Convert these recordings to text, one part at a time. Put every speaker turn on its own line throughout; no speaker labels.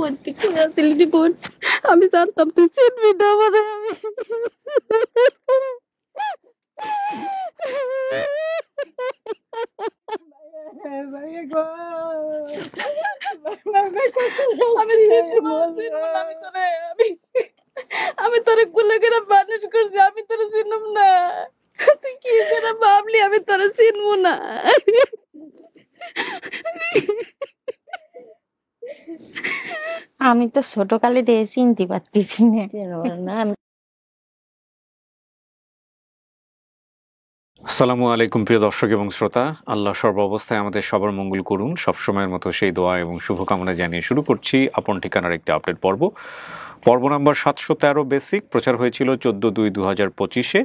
করতে করে আসলি জীবন আমি জানতাম তুই চিনবি না মানে আমি তোরে কুলে করে মানুষ করছি আমি তোরে চিনব না তুই কি করে ভাবলি আমি তোরে চিনবো না
আমি তো ছোটকালে দিয়ে চিনতে পারতেছি না
আসসালামু আলাইকুম প্রিয় দর্শক এবং শ্রোতা, আল্লাহ সর্বাবস্থায় আমাদের সবার মঙ্গল করুন। সবসময়ের মতো সেই দোয়া এবং শুভকামনা জানিয়ে শুরু করছি আপন ঠিকানার একটি আপডেট পর্ব নাম্বার 713 বেসিক প্রচার হয়েছিল 14/2/2025-এ।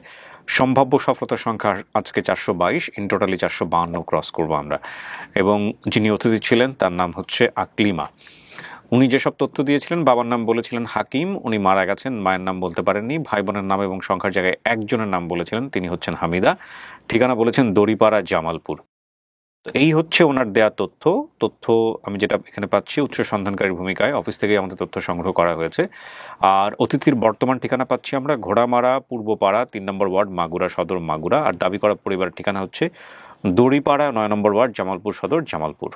সম্ভাব্য সফলতার সংখ্যা আজকে 422, ইন টোটালি 452 ক্রস করবো আমরা। এবং যিনি অতিথি ছিলেন তার নাম হচ্ছে আকলিমা। উনি যেসব তথ্য দিয়েছিলেন, বাবার নাম বলেছিলেন হাকিম, উনি মারা গেছেন, মায়ের নাম বলতে পারেননি, ভাই বোনের নাম এবং সংখ্যার জায়গায় একজনের নাম বলেছিলেন, তিনি হচ্ছেন হামিদা, ঠিকানা বলেছেন দড়িপাড়া জামালপুর। তো এই হচ্ছে ওনার দেয়া তথ্য আমি যেটা এখানে পাচ্ছি উৎস সন্ধানকারীর ভূমিকায় অফিস থেকে আমাদের তথ্য সংগ্রহ করা হয়েছে। আর অতিথির বর্তমান ঠিকানা পাচ্ছি আমরা ঘোড়ামারা পূর্বপাড়া 3 নম্বর ওয়ার্ড মাগুরা সদর মাগুরা, আর দাবি করা পরিবারের ঠিকানা হচ্ছে দড়িপাড়া 9 নম্বর ওয়ার্ড জামালপুর সদর জামালপুর।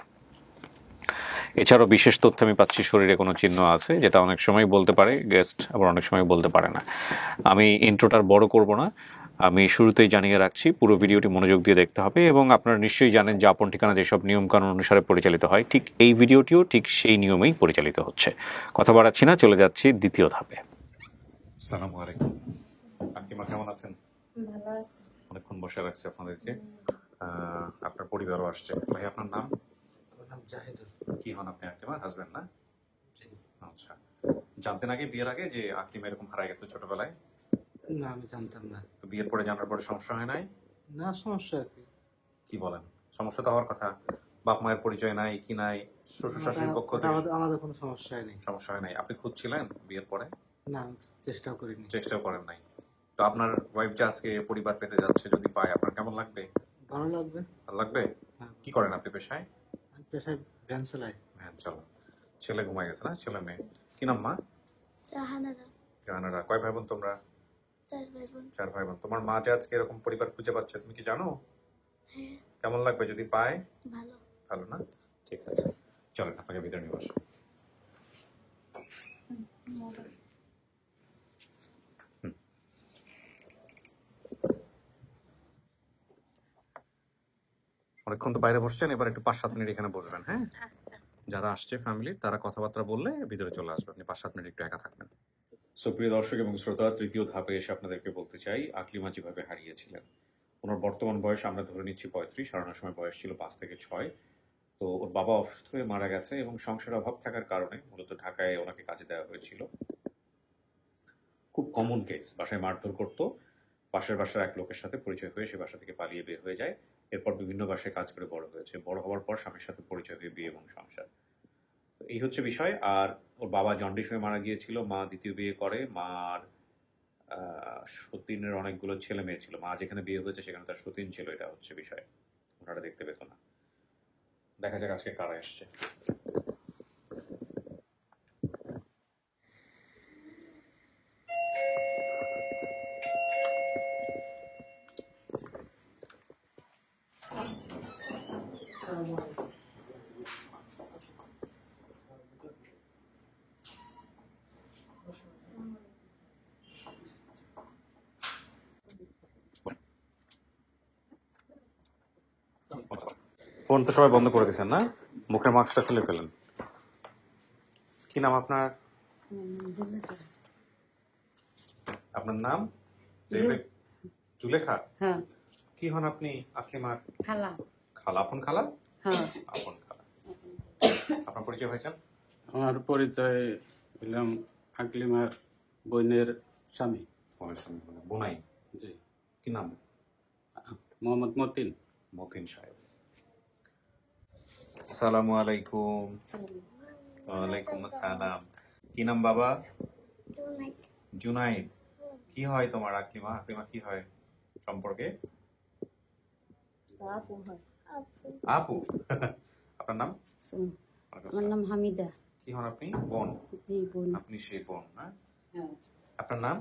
এছাড়াও বিশেষ তথ্য আমি পাচ্ছি শরীরে কোনো চিহ্ন আছে, যেটা অনেক সময় বলতে পারে গেস্ট, আবার অনেক সময় বলতে পারে না। আমি ইন্ট্রোটার বড় করব না, আমি শুরুতেই জানিয়ে রাখছি পুরো ভিডিওটি মনোযোগ দিয়ে দেখতে হবে। এবং আপনারা নিশ্চয়ই জানেন যে আপন ঠিকানা যেসব নিয়মকানুন অনুসারে পরিচালিত হয়, ঠিক এই ভিডিওটিও ঠিক সেই নিয়মেই পরিচালিত হচ্ছে। কথা বাড়াচ্ছি না, চলে যাচ্ছি দ্বিতীয় ধাপে। আসসালামু আলাইকুম। আকিমা কেমন আছেন?
ভালো আছে।
অনেকক্ষণ বসে রাখছি আপনাদেরকে। আপনার পরিবারও আসছে। ভাই আপনার নাম?
জাহিদুল।
কি হন আপনি? আকলিমার হাজবেন্ড না? আচ্ছা। জানতেন আগে, বিয়ের আগে, যে আকলিমা এরকম হারায় গেছে ছোটবেলায়?
না, আমি জানতাম না।
তো বিয়ের পরে জানার পরে সমস্যা হয় নাই?
না, সমস্যা কি?
কি বলেন? সমস্যা তো হওয়ার কথা। বাপ মায়ের পরিচয় নাই, কি নাই, শ্বশুর শাশুড়ির পক্ষ থেকে
আমাদের কোনো সমস্যা নেই।
সমস্যা হয় নাই। আপনি খুঁজছিলেন বিয়ের পরে?
না, চেষ্টাও করিনি।
চেষ্টাও করেন নাই। তো আপনার ওয়াইফ যে আজকে পরিবার পেতে যাচ্ছে, যদি পায় আপনার কেমন লাগবে?
ভালো লাগবে।
ভালো লাগবে?
হ্যাঁ।
কি করেন আপনি পেশায়?
আমি পেশায় ভ্যান চালাই।
ভ্যান চালান। ছেলে ঘুমাই গেছে না? ছেলে মেয়ে কি নাম মা?
জাহানারা
জাহানারা। কয় ভাই বোন তোমরা?
4 ভাই বোন
4 ভাই বোন। তোমার মা যে আজকে এরকম পরিবার খুঁজে পাচ্ছে, তুমি কি জানো?
হ্যাঁ
কেমন লাগবে যদি পায়?
ভালো
ভালো না? ঠিক আছে, চলেন আপনাকে ভিতরে নিয়ে বসো। অনেকক্ষণ তো বাইরে বসছেন, এবার একটু 5-7 মিনিট এখানে বসবেন। হ্যাঁ,
আচ্ছা
যারা আসছে ফ্যামিলি তারা কথাবার্তা বললে ভিতরে চলে আসবে, আপনি 5-7 মিনিট একটু একা থাকবেন। সুপ্রিয় দর্শক এবং শ্রোতা, তৃতীয় ধাপে এসে আপনাদেরকে বলতে চাই আকলিমা যেভাবে হারিয়েছিলেন। ওনার বর্তমান বয়স আমরা ধরে নিচ্ছি 35, হারানোর সময় বয়স ছিল 5 থেকে 6। তো ওর বাবা অসুস্থ হয়ে মারা গেছে এবং সংসার অভাব থাকার কারণে মূলত ঢাকায় ওনাকে কাজে দেওয়া হয়েছিল। খুব কমন কেস, বাসায় মারধর করতো, পাশের বাসার এক লোকের সাথে পরিচয় হয়ে সে বাসা থেকে পালিয়ে বের হয়ে যায়। এরপর বিভিন্ন বাসায় কাজ করে বড় হয়েছে, বড় হওয়ার পর স্বামীর সাথে পরিচয় হয়ে বিয়ে এবং সংসার। তো এই হচ্ছে বিষয়। আর ওর বাবা জন্ডিস হয়ে মারা গিয়েছিল, মা দ্বিতীয় বিয়ে করে। মার সতীনের অনেকগুলো ছেলে মেয়ে ছিল, মা যেখানে বিয়ে হয়েছে সেখানে তার সতীন ছিল, এটা হচ্ছে বিষয়। ওনারা দেখতে পেত না। দেখা যাক আজকে কারা এসছে। ফোন তো সবাই বন্ধ করে দিয়েছেন না? মুখের মাস্কটা খুলে ফেলেন। কি নাম আপনার? আপনার নাম? জুলেখা।
হ্যাঁ
কি হন আপনি আকলিমার?
খালা।
খালা? আপন খালা?
হ্যাঁ
আপন খালা। আপনার পরিচয় হয়েছেন?
আমার পরিচয় হইলাম আকলিমার বোনের স্বামী।
বোনাই।
জি,
কি নাম?
মোহাম্মদ মতিন।
মতিন সাহেব। আসসালামু আলাইকুম। ওয়ালাইকুম আসসালাম। কি নাম বাবা? জুনাইদ। কি হয় তোমার আকলিমা? আকলিমা কি হয় সম্পর্কে? আপু। আপনার নাম?
আমার নাম হামিদা।
কি কি হন আপনি? বোন।
জি বোন।
আপনি সেই বোন না? আপনার নাম?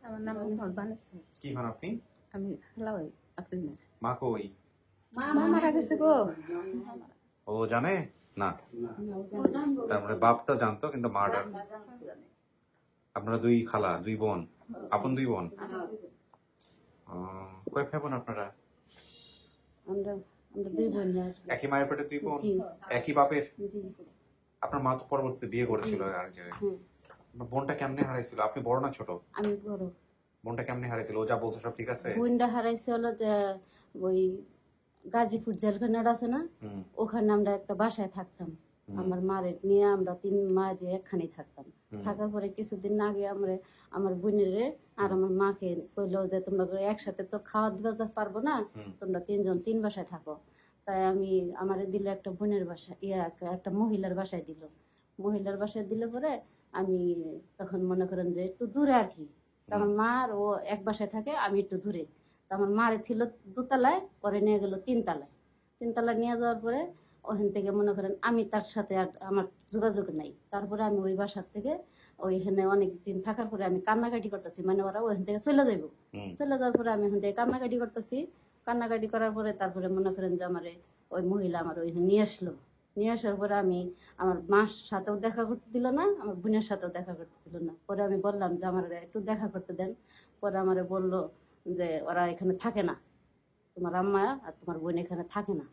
আমার নাম বানাইছে।
কি হন আপনি?
আমি হলাই আপনার।
মা কই?
মা মারা গেছে গো।
ও জানে না? তার মানে বাপটা জানতো কিন্তু মাটা। আপনারা দুই খালা, দুই বোন, আপন দুই বোন। কয় ভাই বোন আপনারা?
আমরা আমরা দুই বোন।
একই মায়ের পেটে দুই বোন,
জি।
একই বাপের।
জি।
আপনার মা তো পরবর্তীতে বিয়ে করেছিল আর জায়গায়। আপনার বোনটা কেমনে হারাইছিল? আপনি বড় না ছোট?
আমি বড়।
বোনটা কেমনে হারাইছিল? ও যা বলছে সব ঠিক আছে?
বোনটা হারাইছে হলো যে ওই গাজীপুর জেলখানাটা আছে না, ওখানে আমরা একটা বাসায় থাকতাম। আমার মারে নিয়ে আমরা 3 মা যে একখানে থাকতাম। থাকার পরে কিছুদিন আগে আমার বোনের আর আমার মাকে কইলো যে তোমরা একসাথে তো খাওয়া দিবা পারবো না, তোমরা 3 জন 3 বাসায় থাকো। তাই আমি আমারে দিল একটা বোনের বাসায়, একটা মহিলার বাসায় দিল। মহিলার বাসায় দিলে পরে আমি তখন মনে করেন যে একটু দূরে আর কি। আমার মা আর ও এক বাসায় থাকে, আমি একটু দূরে। আমার মারে ছিল 2 তলায়, পরে নিয়ে গেল 3 তলায়। 3 তলায় নিয়ে যাওয়ার পরে ওখান থেকে মনে করেন আমি তার সাথে আর আমার যোগাযোগ নাই। তারপরে আমি ওই বাসার থেকে ওইখানে অনেকদিন থাকার পরে আমি কান্নাকাটি করতেছি, মানে ওরা ওইখান থেকে চলে যাইব। চলে যাওয়ার পরে আমি ওখান থেকে কান্নাকাটি করতেছি। কান্নাকাটি করার পরে তারপরে মনে করেন যে আমার ওই মহিলা আমার ওইখানে নিয়ে আসলো। নিয়ে আসার পরে আমি আমার মার সাথেও দেখা করতে দিল না, আমার বোনের সাথেও দেখা করতে দিল না। পরে আমি বললাম যে আমার একটু দেখা করতে দেন। পরে আমারে বললো যে ওরা এখানে থাকে না, তোমার আম্মা আর তোমার বোন এখানে থাকে না।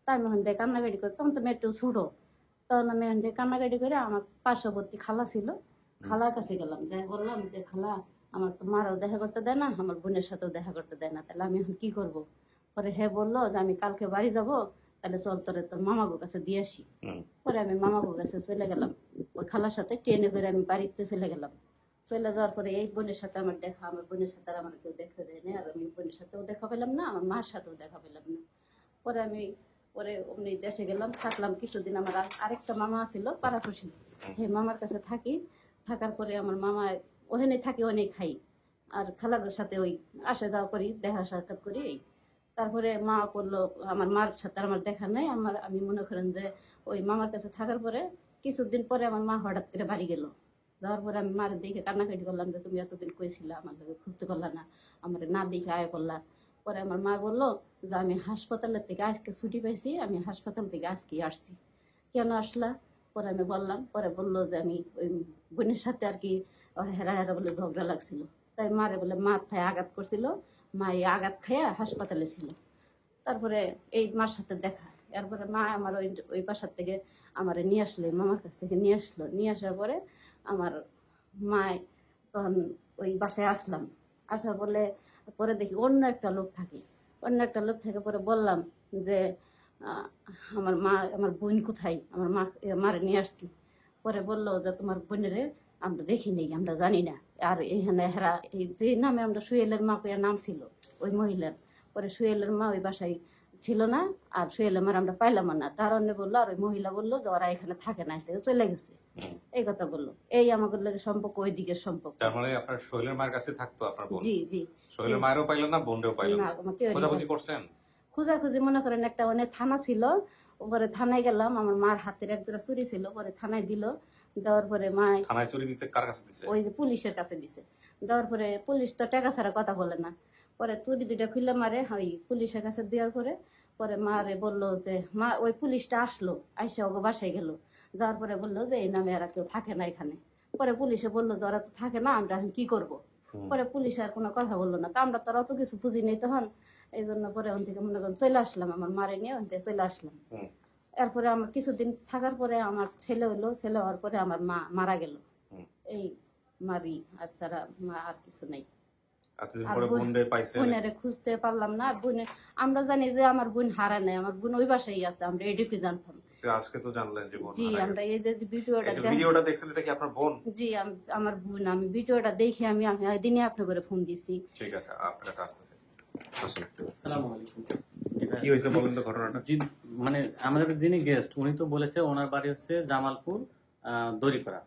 তাই আমি ওখান থেকে কান্নাকাটি করি, তখন তো আমি একটু ছুটো। তখন আমি ওখান থেকে কান্নাকাটি করে আমার পার্শ্ববর্তী খালা ছিল, খালার কাছে গেলাম, যাই বললাম যে খালা আমার তো মারাও দেখা করতে দেয় না, আমার বোনের সাথেও দেখা করতে দেয় না, তাহলে আমি এখন কি করব? পরে হে বললো যে আমি কালকে বাড়ি যাব, তাহলে চল তোরে তোর মামাগো কাছে দিয়ে আসি। পরে আমি মামাগো কাছে চলে গেলাম, ওই খালার সাথে ট্রেনে করে আমি বাড়িতে চলে গেলাম। চলে যাওয়ার পরে এই বোনের সাথে আমার দেখা, আমার বোনের সাথে আর আমার কেউ দেখা দেয় না, আর আমি বোনের সাথেও দেখা পেলাম না, আমার মার সাথেও দেখা পেলাম না। পরে আমি অমনি দেশে গেলাম, থাকলাম কিছুদিন। আমার আরেকটা মামা ছিল পাড়াপড়শি, সেই মামার কাছে থাকি। থাকার পরে আমার মামা ওখানে থাকি, অনেক খাই, আর খালার সাথে ওই আসা যাওয়া করি, দেখা সাক্ষাৎ করি। তারপরে মা বললো, আমার মার সাথে আমার দেখা নাই। আমি মনে করেন যে ওই মামার কাছে থাকার পরে কিছুদিন পরে আমার মা হঠাৎ করে বাড়ি গেল। যাওয়ার পরে আমি মার দেখে কান্নাকাটি করলাম যে তুমি এতদিন কইছিলা, আমার লোকে খুঁজতে পারলা না, আমার না দেখে আয় করলা। পরে আমার মা বললো যে আমি হাসপাতালের থেকে আজকে ছুটি পাইছি, আমি হাসপাতাল থেকে আজকে আসছি। কেন আসলা? পরে আমি বললাম। পরে বললো যে আমি ওই বোনের সাথে আর কি হেরা হেরা বলে ঝগড়া লাগছিল, তাই মারে বলে মাথায় আঘাত করছিল, মা এই আঘাত খাইয়া হাসপাতালে ছিল। তারপরে এই মার সাথে দেখা, এরপরে মা আমার ওই বাসার থেকে আমার নিয়ে আসলো, মামার কাছ থেকে নিয়ে আসলো। নিয়ে আসার পরে আমার মায় তখন ওই বাসায় আসলাম। আসার পরে দেখি অন্য একটা লোক থাকে, অন্য একটা লোক থেকে। পরে বললাম যে আমার বোন কোথায়, আমার মারে নিয়ে আসছি। পরে বললো যে তোমার বোনেরে আমরা দেখি নেই, আমরা জানি না। আর এখানে হেরা এই যে নামে আমরা সুয়েলের মা কইয়া নাম ছিল ওই মহিলার, পরে সুয়েলের মা ওই বাসায় ছিল না, আর সুয়েলের মার আমরা পাইলাম না। তার অন্য বললো, আর ওই মহিলা বললো যে ওরা এখানে থাকে না, চলে গেছে, এই কথা বললো। এই আমাদের লাগে সম্পর্ক, ওই দিকের সম্পর্ক।
তার মানে আপনার সোহেলের মায়ের কাছে থাকতো আপনার বোন?
জি জি।
সোহেলের মায়েরও পাইলেন না, বোনরেও পাইলেন না, খোঁজাখুঁজি করছেন?
খোঁজাখুঁজি মনে করেন একটা অনেক থানা ছিল, পরে থানায় গেলাম। আমার মার হাতের এক জোড়া চুরি ছিল, পরে থানায় দিল। দেওয়ার পরে মা
থানায় চুরি দিতে কার কাছে দিছে?
ওই যে পুলিশের কাছে দিছে। দেওয়ার পরে পুলিশ তো টাকা ছাড়া কথা বলে না। পরে চুরি 2টা খুলে মারে ওই পুলিশের কাছে দেওয়ার পরে মারে বললো যে মা ওই পুলিশটা আসলো, আইসা ওকে বাসায় গেল। যাওয়ার পরে বললো যে এই নামে এরা কেউ থাকে না এখানে। পরে পুলিশে বললো যে ওরা তো থাকে না, আমরা এখন কি করবো? পরে পুলিশ আর কোনো কথা বললো না, তা আমরা তো অত কিছু বুঝি নেই তখন। এই জন্য পরে ওখান থেকে মনে করেন চলে আসলাম, আমার মারে নিয়ে ওখান থেকে চলে আসলাম। এরপরে আমার কিছুদিন থাকার পরে আমার ছেলে হলো, ছেলে হওয়ার পরে আমার মা মারা গেল। এই মারি আর ছাড়া মা আর কিছু নেই। বোনেরে খুঁজতে পারলাম না। বোনে আমরা জানি যে আমার বোন হারা নাই, আমার বোন ওই বাসায় আছে, আমরা এটুকু জানতাম।
আজকে তো জানলেন যে বোন?
জি, আমরা এই যে
ভিডিওটা দেখছেন, এটা কি আপনার বোন?
জি, আমার বোন। আমি ভিডিওটা দেখে আমি ওই দিনে আপনি করে ফোন দিছি।
ঠিক আছে, আপনার কাছে আসতেছে।
আসসালামু আলাইকুম।
কি হয়েছে বলেন তো ঘটনাটা।
মানে আমাদের যিনি গেস্ট উনি তো বলেছে ওনার বাড়ি হচ্ছে জামালপুর দড়িপাড়া।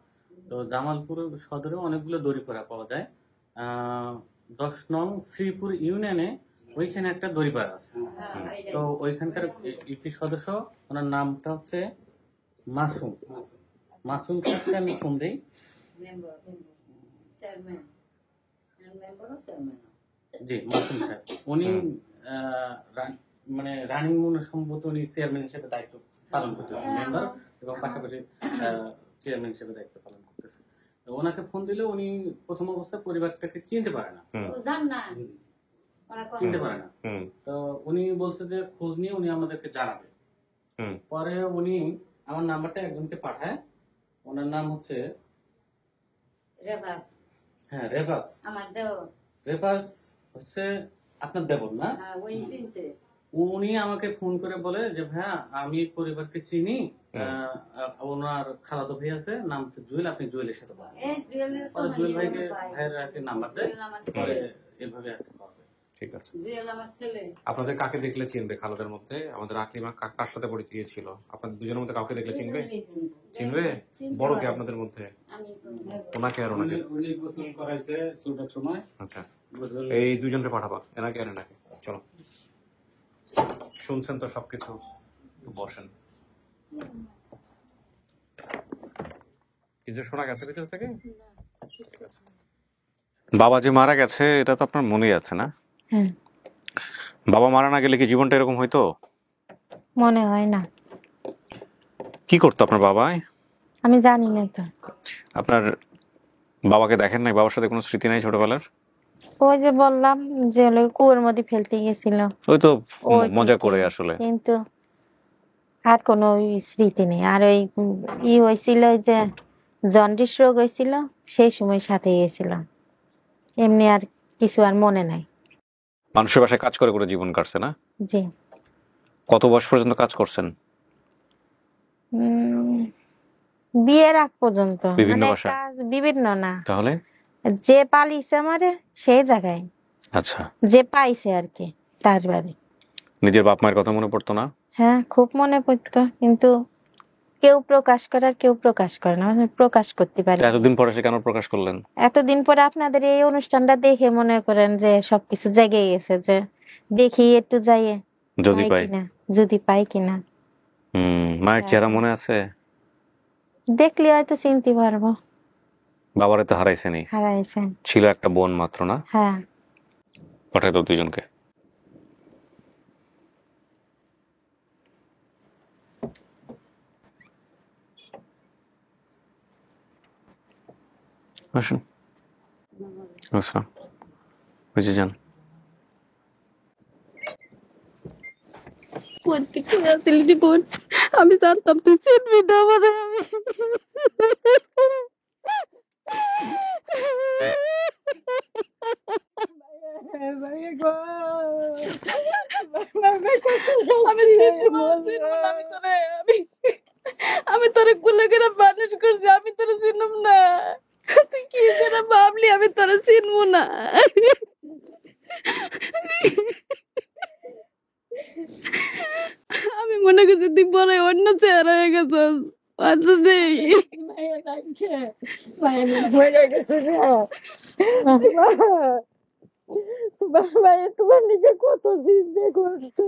তো জামালপুর সদরে অনেকগুলো দড়িপাড়া পাওয়া যায়। 10 নং শ্রীপুর ইউনিয়নে ওইখানে একটা দড়িপাড়া আছে। তো ওইখানকার ইউপি সদস্য, ওনার নামটা হচ্ছে মাসুম। মাসুম সাহেবকে আমি ফোন দিই। জি, মাসুম সাহেব উনি মানে রানিং মনে সম্ভবত উনি চেয়ারম্যান হিসেবে দায়িত্ব পালন করতেছেন, মেম্বার এবং পাশাপাশি চেয়ারম্যান হিসেবে দায়িত্ব পালন করতেছে। তো ওনাকে ফোন দিলে উনি প্রথম অবস্থায় পরিবারটাকে চিনতে পারে না। তো উনি বলছে যে খোঁজ নিয়ে উনি আমাদেরকে জানাবে। পরে উনি আমার নাম্বারটা একজনকে পাঠায়, ওনার নাম হচ্ছে রেবাস। রেবাস হচ্ছে আপনার দেবর না? উনি আমাকে ফোন করে বলে যে ভাইয়া আমি পরিবারকে চিনি, ওনার খালাতো ভাই আছে, নাম হচ্ছে জুয়েল, আপনি জুয়েলের সাথে কথা বলেন। জুয়েল ভাইকে ভাইয়ের নাম্বার দেয়, এভাবে আর কি করবে।
ঠিক আছে। আপনাদের কাকে দেখলে চিনবে খালাদের মধ্যে? আমাদের আকলিমা কার সাথে পরিচয় ছিল? আপনাদের দুজনের মধ্যে কাউকে দেখলে চিনবে? চিনবে? বড় কে আপনাদের মধ্যে? ওনাকে আর ওনাকে?
উনি গোসল করাইছে ছোটার সময়।
আচ্ছা, এই দুজনকে পাঠাবা, এনাকে আর এনাকে। চলো, শুনছেন তো সবকিছু, বসেন। কিছু শোনা গেছে ভিতর থেকে? বাবা যে মারা গেছে এটা তো আপনার মনেই আছে না? বাবা মারা না গেলে কি জীবনটা এরকম হইতো?
মনে হয় না।
কি করতো আপনার বাবা?
আমি জানি না তো।
আপনার বাবাকে দেখেন নাই? বাবার সাথে কোনো স্মৃতি নাই ছোটবেলার?
ওই যে বললাম যে কুয়োর মধ্যে ফেলতে গেছিল,
ওই তো মজা করে আসলে,
কিন্তু আর কোনো স্মৃতি নেই। আর ওই হয়েছিল যে জন্ডিস রোগ হয়েছিল, সেই সময় সাথে গেছিল, এমনি আর কিছু আর মনে নাই।
মানুষের বাসায় কাজ করে করে জীবন কাটছে না?
জি।
কত বয়স পর্যন্ত কাজ করছেন?
বিয়ের আগ পর্যন্ত।
বিভিন্ন
মানে
বাসায়?
কাজ বিভিন্ন না,
তাহলে
যে পালিছে আমারে সেই জায়গায়,
আচ্ছা,
যে পাইছে আর কি তার বাড়ি।
নিজের বাপ মায়ের কথা মনে পড়তো না?
হ্যাঁ, খুব মনে পড়তো, কিন্তু কেউ প্রকাশ করার কেউ প্রকাশ করে না, মানে প্রকাশ করতে পারে।
এতদিন পরে সে কেন প্রকাশ করলেন?
এতদিন পরে আপনাদের এই অনুষ্ঠানটা দেখে মনে করেন যে সবকিছু জেগে গেছে, যে দেখি একটু যাইয়ে
যদি পাই
কিনা, যদি পাই কিনা।
মায়ের চেহারা মনে আছে?
দেখলে হয়তো চিনতে পারবো।
বাবারে তো হারাইছেনি,
হারাইছে।
ছিল একটা বোন মাত্র না?
হ্যাঁ।
পাঠাই তো দুজনকে। আসুন, আচ্ছা, বুঝে যান।
আমি জানতাম তুই চিনবি না মানে। আমি তোরে কুলে করে মানুষ করছি, আমি তোরে চিনব না? তুই কি করে ভাবলি আমি তোরে চিনবো না? আমি মনে করছি তুই বড় অন্য চেহারা হয়ে গেছিস। তোমার নিজে কত চিন্তা করছে,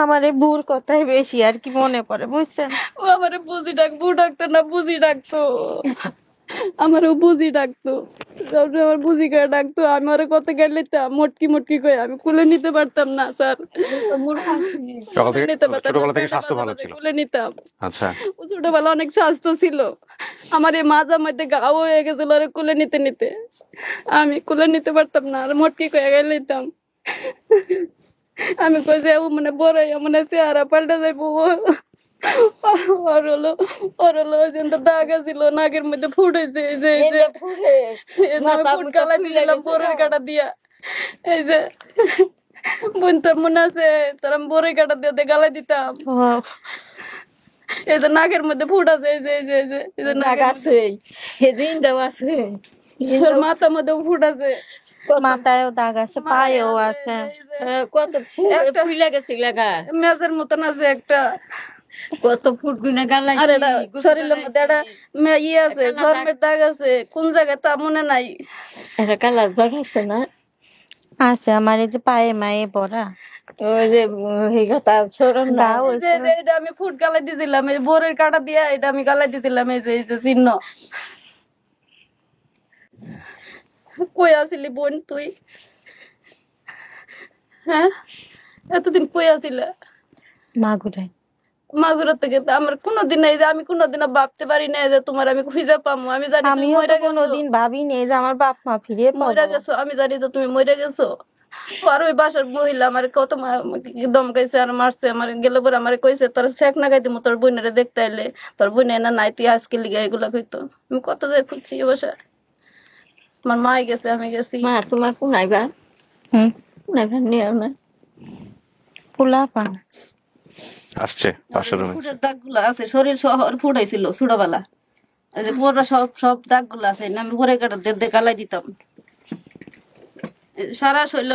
আমার এই বুড় কথাই বেশি আর কি মনে পড়ে, বুঝছেন?
ও আমারে বুঝি ডাকবো, ডাকতো না বুঝি ডাকতো, আমারও বুঝি ডাকতো, আমার বুঝি করে ডাকতো। আমি ওরা কত গেলে নিতাম মটকি মটকি করে, আমি কুলে নিতে পারতাম না স্যার।
ছোটবেলা থেকে স্বাস্থ্য ভালো ছিল?
কুলে নিতাম।
আচ্ছা,
ছোটবেলা অনেক স্বাস্থ্য ছিল আমার, এই মাঝে মধ্যে গাও হয়ে গেছিল ওরা কুলে নিতে নিতে, আমি কুলে নিতে পারতাম না, আর মটকি করে গেলে নিতাম। আমি কই যে ও মানে বড় মানে চেহারা পাল্টা যাইবো, ওর হলো ওই যে দাগ ছিল নাকের মধ্যে ফুট হয়েছে, ফুট গালাই দিলাম বরের কাটা দিয়া। এই যে বুনতাম মনে আছে তোর, আমি বরের কাটা দিয়ে গালাই দিতাম। এই যে নাকের মধ্যে ফুট আছে, এই যে নাক আছে, সেদিনটাও আছে, মাথার মধ্যেও ফুট আছে,
মাথায়ও দাগ আছে, পায়েও আছে,
কত ফুলে গেছে লাগা মেজের মতন আছে একটা, কত ফুট গুনে গালাই। আর এটা শরীরের মধ্যে একটা ইয়ে আছে, জন্মের দাগ আছে, কোন জায়গায় তা মনে নাই।
এটা কালার দাগ আছে না? আছে আমার এই যে পায়ে মায়ে পড়া
ওই যে এই কথা সরম না।
গাও
এই যে এই যে এটা আমি ফুট গালাই দিয়েছিলাম, এই বোরের কাটা দিয়ে এটা আমি গালাই দিয়েছিলাম, এই যে চিহ্ন। কই আসিলি বোন তুই? হ্যাঁ, এতদিন কই আসিলে?
মাগুরায়।
মাগুরা থেকে তো আমার কোনোদিন এই যে আমি কোনোদিন ভাবতে পারি না যে তোমার আমি খুঁজে পাবো। আমি জানি তুমি
আমিও তো
মরে গেছো,
কোনোদিন ভাবিনি যে আমার বাপ মা ফিরে
মরে
পাবো।
গেছো, আমি জানি তো তুমি মরে গেছো। আর ওই বাসার মহিলা আমার কত দমকাইছে আর মারছে, আমার গেলে পরে আমার কইছে তোর শেখ না গাইতে তোর বোনেরে দেখতে আইলে, তোর বোনে না নাই তুই আজকে লিগে এগুলা কইতো। আমি কত যে খুঁজছি এ বাসা, আমার মাই গেছে, আমি গেছি।
মা তোমার কোনাইবা
হুম,
কোনাইবা নিয়ে না
পোলা পা
আসছে পাশের রুমে।
ফুটের দাগ গুলা আছে, শরীর শহর ফুটাইছিল ছোটবেলা, এই যে পুরো সব সব দাগ গুলা আছে না, আমি ঘরে কাটা দিয়ে গালাই দিতাম। এই সারা শরীর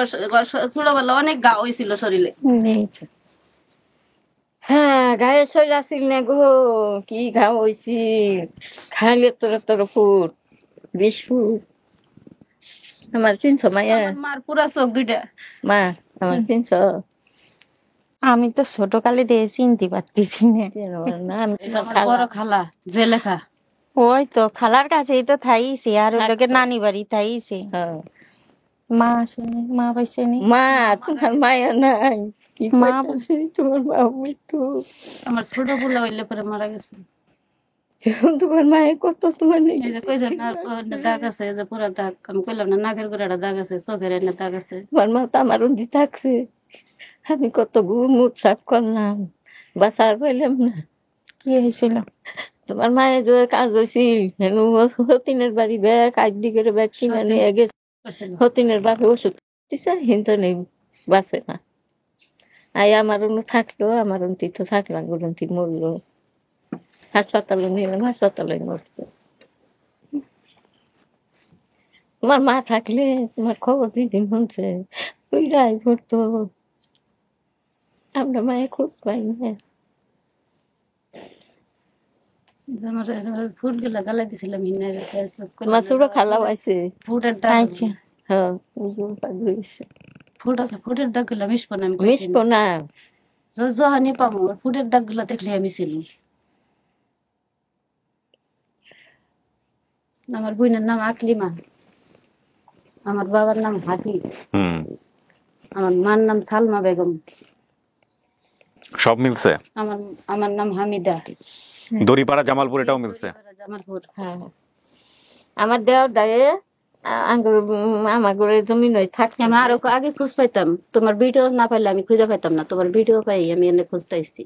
ছোটবেলা অনেক গা হয়েছিল শরীরে।
এই যে।
হ্যাঁ গায়ে শরীর আসিল না গো, কি ঘাম হইছি খাইলে তোর ফুট 20 ফুট। আমার চিনছ মায়া?
আমার মার পুরা চোখ দুইটা।
মা আমার চিনছ?
আমি তো ছোট কালে দিয়ে চিনতে পারতেছি না।
না আমি তোমার
আমার
খালা।
বড় খালা যে লেখা।
ওই তো খালার কাছেই তো থাইছি, আর ওই লোকের নানি বাড়ি থাইছি।
হ্যাঁ।
মা আসেনি, মা পাইছেনি।
মা তোমার মায়া নাই, কি
মা
কইতাছি তোমার বাবু একটু।
আমার ছোট পোলা হইলে পরে মারা গেছে।
তোমার মায়ের কত তোমার নেই
এই যে কইছে না দাগ আছে, এই যে পুরা দাগ, আমি কইলাম না নাকের গোড়াটা দাগ আছে, চোখের এনে দাগ আছে।
তোমার মা তো আমার উন্দি থাকছে, আমি কত মুখ সাফ করলাম, বাসার পাইলাম না।
কি হয়েছিল?
তোমার মায়ের যে কাজ হয়েছিল, হতিনের বাড়ি ব্যাগ আইডি করে ব্যাগ কিনে নিয়ে গেছে। হতিনের বাপে ওষুধ দিছে, হিন্দু নেই, বাঁচে না। আই আমার উনি থাকলো, আমার উন্তি তো থাকলাম, উন্তি মরলো, হাসপাতালে নিলাম, হাসপাতালে মরছে। তোমার মা থাকলে তোমার খবর দিদিন হচ্ছে ওই গায়ে পড়তো, আমরা মায়ের খোঁজ পাই না।
যে আমার ফুট গুলা গালাই দিছিলাম হিনে গেছে।
তোমার ছোট খালাও আছে।
ফুটের দাগ,
আচ্ছা,
হ্যাঁ
ফুটের দাগ গুলা মিশবো না, আমি
মিশবো না।
জহানি পাবো ফুটের দাগ গুলা দেখলে আমি চিনি। আমার বোনের নাম আকলিমা, আমার বাবার নাম হাকি,
হুম,
আমার মার নাম সালমা বেগম,
সব মিলছে।
আমার আমার নাম হামিদা।
দড়িপাড়া জামালপুর এটাও মিলছে।
জামালপুর।
হ্যাঁ আমার দেওয়ার দায়ে আমার ঘরে জমি নয় থাকছে।
আমি আরো আগে খোঁজ পাইতাম, তোমার ভিডিও না পাইলে আমি খুঁজে পাইতাম না, তোমার ভিডিও পাই আমি এনে খুঁজতে আসছি।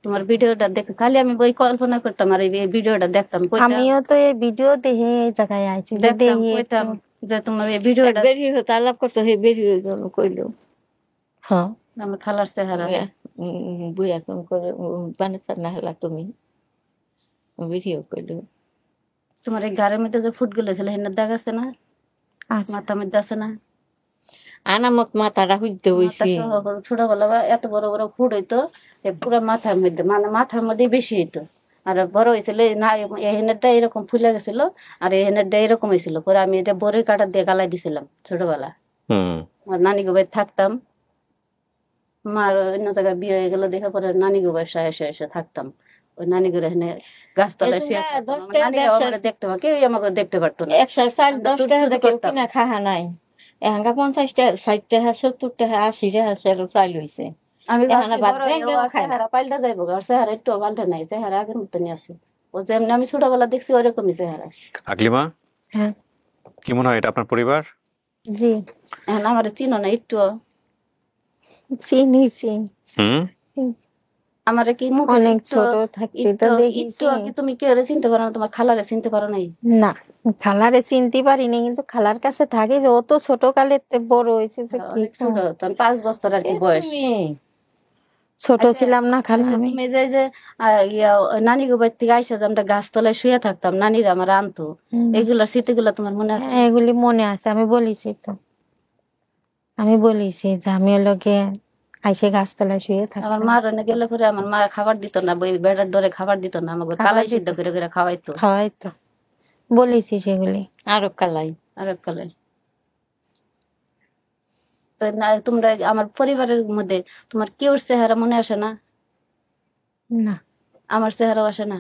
তোমার ভিডিওটা দেখে খালি আমি বই কল্পনা করতাম আর এই ভিডিওটা দেখতাম,
আমিও তো এই ভিডিও দেখে এই জায়গায় আইছি, যে
দেখতাম
দেখি
কইতাম যে তোমার এই ভিডিওটা
বেরিয়ে হতো আলাপ করতো, হে বেরিয়ে জন্য কইলো
হ্যাঁ
আমার খালার চেহারা।
বই এখন করে বানাচার না হলা তুমি, বেরিয়ে কইলো।
তোমার এই গাড়ির মধ্যে যে ফুট গুলো ছিল হেনার দাগ আছে না,
আচ্ছা।
মাথা মধ্যে আছে না?
আনামত মাথাটা হইতে হইছি।
ছোটবেলা এত বড় বড় ফুট হইতো, পুরো মাথার মধ্যে, মানে মাথার মধ্যে বেশি হইতো। আর বড় হয়েছিল না, এহেনেরটা এরকম ফুলে গেছিল আর এহেনেরটা এরকম হয়েছিল। পরে আমি এটা বরের কাটা দিয়ে গালাই দিছিলাম ছোটবেলা।
হুম,
আর নানি গোবাই থাকতাম, মার অন্য জায়গায় বিয়ে হয়ে গেল দেখে পরে নানি গোবাই এসে এসে থাকতাম। ওই নানি গোড়া এখানে গাছতলায় শুয়ে থাকতাম। আমার নানিরাও আমাকে দেখতে পারে, কেউ আমাকে দেখতে পারতো না।
110 টাকা কেউ কিনা খাহা নাই, এখানকার 50 টাকা 60 টাকা 70 টাকা 80 টাকা সেরো চাল হইছে।
আমি
এখানে
ভাবছি
ভাত
বড়
ব্যাঙ
হয়ে ওর
খায় না।
চেহারা পাল্টা যাইবো, আর চেহারা একটু পাল্টা নাই, চেহারা আগের মতনই আছে। ও যেমনি আমি ছোটবেলা দেখছি ওরকমই চেহারা।
আকলিমা,
হ্যাঁ,
কি মনে হয় এটা আপনার পরিবার?
জি
এখন আমার চিনো না একটু,
চিনিছি।
হুম,
আমার কি মুখ
অনেক ছোট থাকতে তো দেখেছি।
একটু কি তুমি কে চিনতে পারো না? তোমার খালারে চিনতে পারো নাই?
না, খালারে চিনতে পারিনি, কিন্তু খালার কাছে থাকি যে ও তো ছোট কালে বড় হয়েছে তো কি
অনেক ছোট, তখন 5 বছর আর কি বয়স।
ছোট ছিলাম না খালা
আচ্ছা,
আমি।
তুমি যে নানি গোবাই থেকে আইসা যে আমরা গাছতলায় শুয়ে থাকতাম, নানিরা আমার আনতো, এগুলার স্মৃতিগুলা তোমার মনে আছে?
হ্যাঁ, এগুলি মনে আছে, আমি বলেছি তো, আমি বলেছি যে আমি লোকে আইসে গাছতলায় শুয়ে
আমার
থাকতাম।
মা রান্না গেলে পরে আমার মা খাবার দিত না, বই বেড়ার ডরে খাবার দিত না, আমাকে
খাবার
কালাই
দিত।
সিদ্ধ করে করে খাওয়াইতো।
খাওয়াই তো, বলেছি সেগুলি।
আরো কালাই
আর কালাই
তো না তোমরা আমার পরিবারের মধ্যে তোমার কেউ চেহারা মনে আসে না?
না,
আমার চেহারাও আসে না?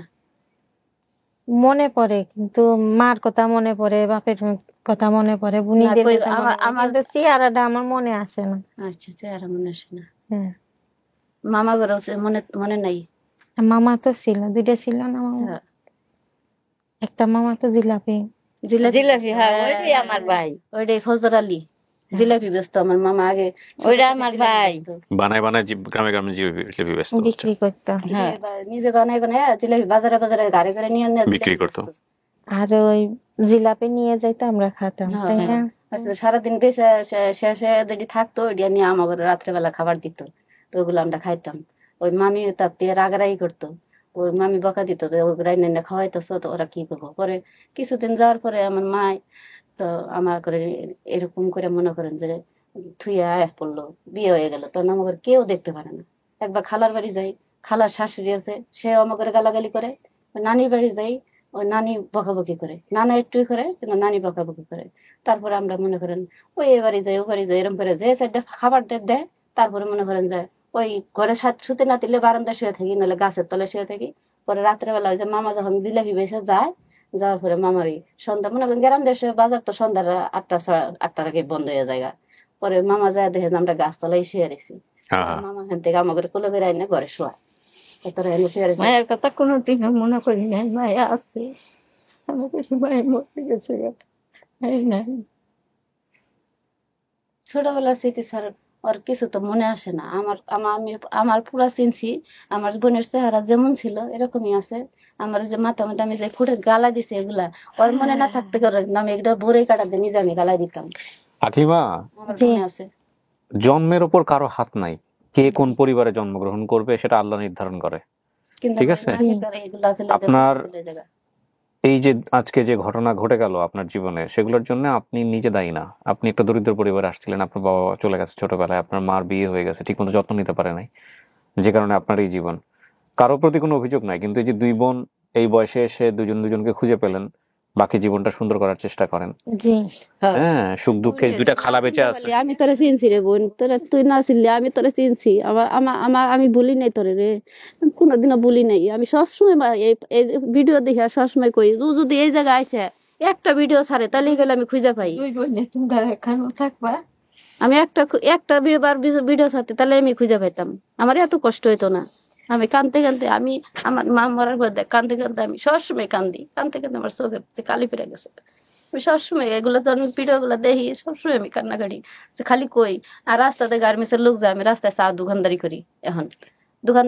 মনে পড়ে, কিন্তু মার কথা মনে পড়ে, বাপের কথা মনে পড়ে, বুনিদের
কই,
কথা মনে পড়ে,
আমার
কিন্তু চেহারাটা আমার মনে আসে না।
আচ্ছা, চেহারা মনে আসে না।
হ্যাঁ,
মামা ঘরেও মনে মনে নাই?
মামা তো ছিল, দুইটা ছিল না মামা?
হ্যাঁ,
একটা মামা তো জিলাপি।
জিলাপি
জিলাপি,
বেচতো।
হ্যাঁ, ওইটাই আমার ভাই।
ওইটাই ফজর আলী জিলাপি বেচতো আমার মামা আগে। ছোট
ওইটা
থেকে
আমার
জিলাপি
ভাই।
বেচতো।
বানায় বানায় গ্রামে গ্রামে জিলিপি ব্যস্ত
বিক্রি করতো।
হ্যাঁ।
নিজে বানাই বানাই জিলাপি বাজারে বাজারে ঘরে ঘরে নিয়ে নিয়ে
বিক্রি
জিলাপি
করতো।
বেচতো।
আর ওই জিলাপি নিয়ে যাইতো, আমরা খাতাম,
হ্যাঁ,
তাই না?
আসলে সারাদিন বেঁচে শেষে যেটি থাকতো ওইটা নিয়ে আমাকে রাত্রেবেলা খাবার দিত, তো ওগুলো আমরা খাইতাম। ওই মামি তার দিয়ে রাগারাগি করতো, ওই মামি বকা দিত, তো ওগুলো এনে খাওয়াইতেছো, তো ওরা কি করবো। পরে কিছুদিন যাওয়ার পরে আমার মা তো আমার করে এরকম করে মনে করেন যে থুইয়া পড়লো, বিয়ে হয়ে গেল, তখন আমাকে কেউ দেখতে পারে না। একবার খালার বাড়ি যাই, খালার শাশুড়ি আছে, সে আমাকে গালাগালি করে। ওই নানির বাড়ি যাই, ওই নানি বকাবকি করে, নানা একটুই করে কিন্তু নানি বকাবকি করে। তারপরে আমরা মনে করেন ওই এ বাড়ি যাই ও বাড়ি যাই, এরকম করে যে চারটা খাবার দেয়। তারপরে মনে করেন যে ওই ঘরে শুতে না দিলে বারান্দায় শুয়ে থাকি, নাহলে গাছের তলে শুয়ে থাকি। পরে রাত্রেবেলা ওই যে মামা যখন জিলাপি বেসে যায়, যাওয়ার পরে মামা ওই সন্ধ্যা মনে করেন গ্রাম দেশে বাজার তো সন্ধ্যার 8টার আগে বন্ধ হয়ে যায়। পরে মামা যায় দেখে যে আমরা গাছতলায় শুয়ে রেছি। মামা এখান থেকে আমাকে কোলে করে আইনে ঘরে শোয়ায়, তোরা এনে শুয়ে রেছি।
মায়ের কথা কোনোদিন মনে করি নাই, মায়া আছে। আমার কাছে মায়ের মরে গেছে, এই নাই।
ছোটবেলার স্মৃতি স্যার ওর কিছু তো মনে আসে না। আমি আমার পুরা চিনছি, আমার বোনের চেহারা যেমন ছিল এরকমই আছে। আমার যে মাথা মধ্যে আমি যে ফুটে গালা দিছি এগুলা ওর মনে না থাকতে করে আমি একটা বড়ই কাটা দিয়ে নিজে আমি গালা দিতাম।
আকলিমা,
আমার
জি।
মনে আছে।
জন্মের ওপর কারো হাত নাই, কে কোন পরিবারে জন্মগ্রহণ করবে সেটা আল্লাহ নির্ধারণ করে।
কিন্তু
ঠিক
আমার
আছে।
নানির ঘরে এগুলা ছিল,
আপনার
ছিল জায়গা।
এই যে আজকে যে ঘটনা ঘটে গেল আপনার জীবনে, সেগুলোর জন্য আপনি নিজে দায়ী না। আপনি একটা দরিদ্র পরিবারে আসছিলেন, আপনার বাবা চলে গেছে ছোটবেলায়, আপনার মার বিয়ে হয়ে গেছে, ঠিকমতো যত্ন নিতে পারে নাই, যে কারণে আপনার এই জীবন। কারো প্রতি কোনো অভিযোগ নাই, কিন্তু এই যে দুই বোন এই বয়সে এসে দুজন দুজনকে খুঁজে পেলেন, বাকি জীবনটা সুন্দর করার চেষ্টা করেন।
জি।
হ্যাঁ, সুখ দুঃখে দুইটা খালা বেঁচে আছে।
আমি তোরে চিনছি রে বোন, তোরে তুই না চিনলে আমি তোরে চিনছি। আমার আমার আমার আমি বলি নাই তোরে রে, আমি কোনোদিনও বলি নাই। আমি সবসময় এই ভিডিও দেখে সবসময় কই ও যদি এই জায়গায় আসে একটা ভিডিও ছাড়ে তাহলে গেলে আমি খুঁজে পাই।
দুই বোনে তোমরা এখানেও থাকবা।
আমি একটা ভিডিও ছাড়তে তাহলে আমি খুঁজে পাইতাম, আমার এত কষ্ট হইতো না। আমি কানতে কানতে আমি আমার মা মরার পর কানতে কানতে আমি সবসময় কান্দি, কানতে কানতে আমার চোখের কালি ফিরে গেছে। আমি সবসময় এগুলো যখন ভিডিও গুলো দেখি সবসময় আমি কান্নাকাটি যে খালি কই। আর রাস্তাতে গার্মেন্টসের লোক যায়, আমি রাস্তায় চা দোকানদারি করি এখন। যখন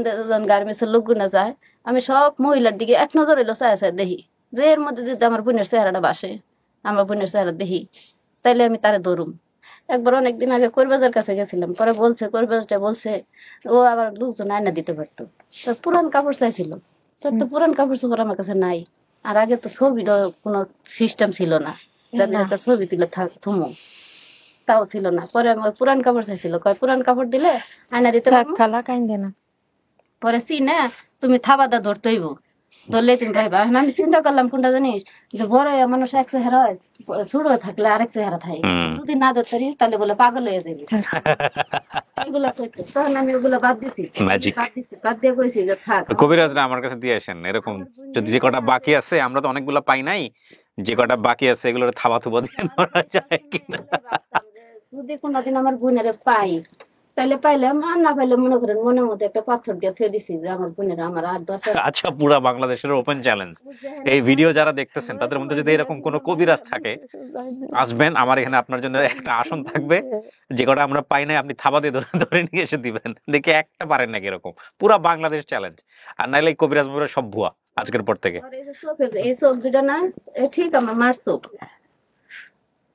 গার্মেন্টসের লোকগুলো যায় আমি সব মহিলার দিকে এক নজর এলো চায় চায় দেখি, যে এর মধ্যে যদি আমার বোনের চেহারাটা বাসে, আমার বোনের চেহারা দেখি, তাইলে আমি তারে দৌড়ুম। একবার অনেকদিন আগে করিবাজার কাছে গেছিলাম, পরে বলছে করিবাজারটা বলছে ও আবার লোকজন আয়না দিতে পারতো, তো পুরান কাপড় চাইছিল। তো পুরান কাপড় চোপড় আমার কাছে নাই। আর আগে তো ছবির কোনো সিস্টেম ছিল না যে আমি একটা ছবি তুলে থুমো, তাও ছিল না। পরে আমি ওই পুরান কাপড় চাইছিল, কয় পুরান কাপড় দিলে আয়না দিতে পারবো।
খালা কাইন্দে না।
পরে না তুমি থাবাদা ধরতে হইব, ধরলে তুমি ভাইবা। এখন আমি চিন্তা করলাম কোনটা জানিস, যে বড় মানুষ এক চেহারা হয়, ছোট থাকলে আরেক চেহারা থাকে। যদি না ধরতে পারি তাহলে বলে পাগল হয়ে যাবে। এগুলা কইতো, তখন আমি ওগুলা বাদ দিছি।
Magic.
বাদ দিয়ে কইছি যে থাক।
কবিরাজরা আমার কাছে দিয়ে আসেন এরকম, যদি যে কটা বাকি আছে, আমরা তো অনেকগুলো পাই নাই, যে কটা বাকি আছে এগুলোর থাবা থুবা দিয়ে ধরা যায় কিনা।
যদি কোনদিন আমার বোনের পাই তাহলে পাইলাম, আর না পাইলে মনে করেন মনের মধ্যে একটা পাথর দিয়ে থুয়ে দিছি যে আমার বোনের আমার আর 10।
আচ্ছা, পুরা বাংলাদেশের ওপেন চ্যালেঞ্জ, এই ভিডিও যারা দেখতেছেন তাদের মধ্যে যদি এরকম কোনো কবিরাজ থাকে আসবেন, আমার এখানে আপনার জন্য একটা আসন থাকবে। যে কটা আমরা পাই নাই আপনি থাবা দিয়ে ধরে ধরে নিয়ে এসে দিবেন, দেখি একটা পারেন নাকি এরকম। পুরা বাংলাদেশ চ্যালেঞ্জ। আর নাইলে এই কবিরাজ মুবিরাজ সব ভুয়া আজকের পর থেকে।
এই চোখ দুটা না ঠিক আমার মার চোখ।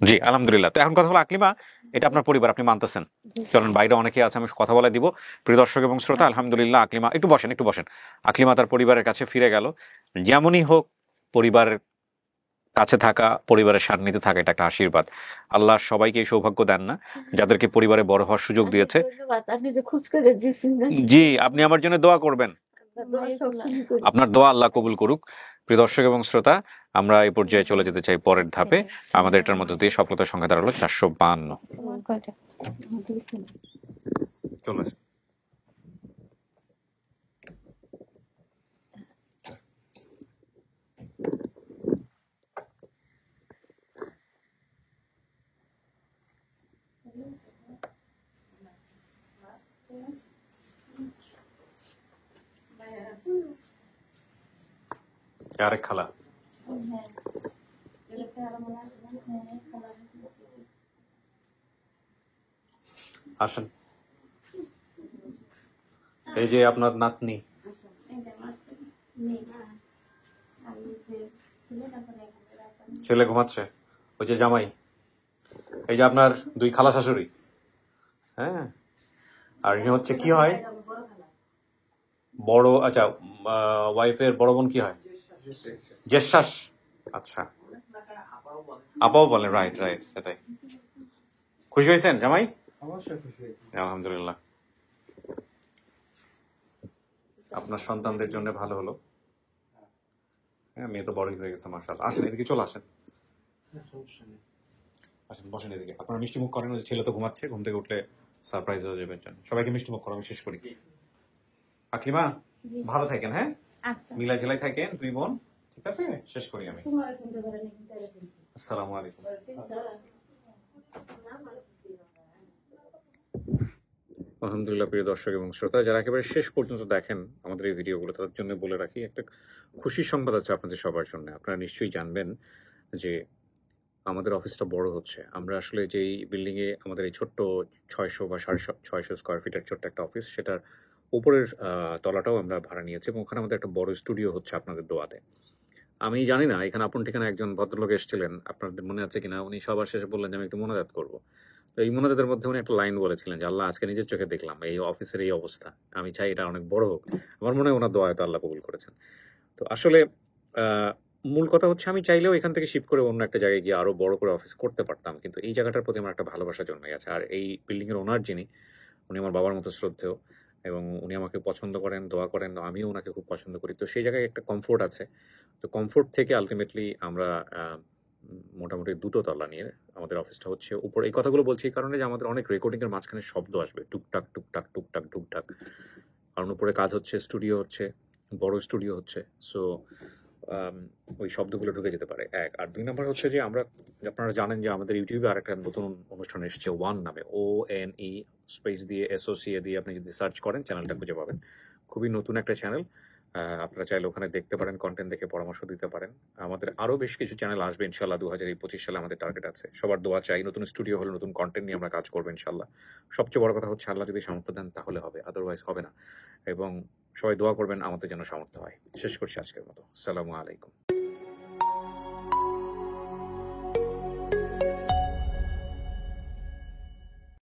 জি আলহামদুলিল্লাহ। তো এখন কথা হলো আকলিমা, এটা আপনার পরিবার, আপনি মানতেছেন। চলেন বাইরে অনেকে আছে, আমি কথা বলে দিব। প্রিয় দর্শক এবং শ্রোতা, আলহামদুলিল্লাহ আকলিমা, একটু বসেন একটু বসেন। আকলিমা তার পরিবারের কাছে ফিরে গেল। যেমনই হোক, পরিবারের কাছে থাকা, পরিবারের সান্নিধ্যে থাকা, এটা একটা আশীর্বাদ। আল্লাহ সবাইকে এই সৌভাগ্য দেন না যাদেরকে পরিবারে বড় হওয়ার সুযোগ দিয়েছে।
আপনি যে খোঁজ করে দিয়েছেন,
জি, আপনি আমার জন্য দোয়া করবেন, আপনার দোয়া আল্লাহ কবুল করুক। প্রিয় দর্শক এবং শ্রোতা, আমরা এই পর্যায়ে চলে যেতে চাই পরের ধাপে। আমাদের এটার মধ্যে দিয়ে সফলতার সংখ্যা দাঁড়ালো 452।
কয়টা?
চলে আসুন। আরেক খালা আসেন। এই যে আপনার নাতনি, ছেলে ঘুমাচ্ছে, ওই যে জামাই, এই যে আপনার দুই খালা শাশুড়ি। হ্যাঁ, আর ইনি হচ্ছে কি হয় বড়, আচ্ছা ওয়াইফের বড় বোন কি হয়? জেশাস। আচ্ছা, আপাও বলেন, রাইট রাইট, সেটাই। খুশি হয়েছেন জামাই? আলহামদুলিল্লাহ, আপনার সন্তানদের জন্য ভালো হলো। হ্যাঁ, মেয়ে তো বড়ই হয়ে গেছে মাশাআল্লাহ। আসেন এদিকে, চলে আসেন, আসেন বসেন এদিকে। আপনারা মিষ্টি মুখ করেন, ওই ছেলে তো ঘুমাচ্ছে, ঘুম থেকে উঠলে সারপ্রাইজ হয়ে যাবেন। সবাইকে মিষ্টি মুখ করা আমি শেষ করি। আকলিমা, ভালো থাকেন। হ্যাঁ, মিলাই ঝিলাই থাকেন দুই বোন, ঠিক আছে? শেষ করি আমি। আসসালামু আলাইকুম। আলহামদুলিল্লাহ। প্রিয় দর্শক এবং শ্রোতা, যারা একেবারে শেষ পর্যন্ত দেখেন আমাদের এই ভিডিওগুলো, তাদের জন্য বলে রাখি একটা খুশির সংবাদ আছে আপনাদের সবার জন্য। আপনারা নিশ্চয়ই জানবেন যে আমাদের অফিসটা বড় হচ্ছে। আমরা আসলে যেই বিল্ডিংয়ে আমাদের এই ছোট্ট 600 বা 650 স্কোয়ার ফিটের ছোট্ট একটা অফিস, সেটার উপরের তলাটাও আমরা ভাড়া নিয়েছি এবং ওখানে আমাদের একটা বড় স্টুডিও হচ্ছে আপনাদের দোয়াতে। আমি জানি না এখানে আপন ঠিকানা একজন ভদ্রলোক এসেছিলেন, আপনাদের মনে আছে কিনা। উনি সবার শেষে বললেন যে আমি একটু মোনাজাত করবো। তো এই মোনাজাতের মধ্যে উনি একটা লাইন বলেছিলেন যে আল্লাহ, আজকে নিজের চোখে দেখলাম এই অফিসের এই অবস্থা, আমি চাই এটা অনেক বড় হোক। আমার মনে হয় ওনার দোয়া হয়তো আল্লাহ কবুল করেছেন। তো আসলে মূল কথা হচ্ছে, আমি চাইলেও এখান থেকে শিফট করে অন্য একটা জায়গায় গিয়ে আরো বড় করে অফিস করতে পারতাম, কিন্তু এই জায়গাটার প্রতি আমার একটা ভালোবাসা জন্মে গেছে। আর এই বিল্ডিং এর ওনার যিনি, উনি আমার বাবার মতো শ্রদ্ধেয় এবং উনি আমাকে পছন্দ করেন, দোয়া করেন, আমিও ওনাকে খুব পছন্দ করি। তো সেই জায়গায় একটা কমফোর্ট আছে। তো কমফোর্ট থেকে আলটিমেটলি আমরা মোটামুটি 2টো তলা নিয়ে আমাদের অফিসটা হচ্ছে উপর। এই কথাগুলো বলছি এই কারণে যে আমাদের অনেক রেকর্ডিং এর মাঝখানে শব্দ আসবে, টুকটাক টুকটাক টুকটাক টুকটাক, কারণ উপরে কাজ হচ্ছে, স্টুডিও হচ্ছে, বড় স্টুডিও হচ্ছে। সো ওই শব্দগুলো ঢুকে যেতে পারে, এক। আর 2 নম্বর হচ্ছে যে আমরা, আপনারা জানেন যে আমাদের ইউটিউবে আর একটা নতুন অনুষ্ঠান এসেছে, ওয়ান নামে, ONE স্পেস দিয়ে SOCA দিয়ে আপনি যদি সার্চ করেন চ্যানেলটা খুঁজে পাবেন। খুবই নতুন একটা চ্যানেল, আপনারা চাইলে ওখানে দেখতে পারেন, কন্টেন্ট দেখে পরামর্শ দিতে পারেন। আমাদের আরও বেশ কিছু চ্যানেল আসবে ইনশাল্লাহ। 2025 সালে আমাদের টার্গেট আছে। সবার দোয়া চাই, নতুন স্টুডিও হলে নতুন কন্টেন্ট নিয়ে আমরা কাজ করবো ইনশাল্লাহ। সবচেয়ে বড় কথা হচ্ছে আল্লাহ যদি সামর্থ্য দেন তাহলে হবে, আদারওয়াইজ হবে না। এবং সবাই দোয়া করবেন আমাদের যেন সামর্থ্য হয়। শেষ করছি আজকের মতো। আসসালামু আলাইকুম।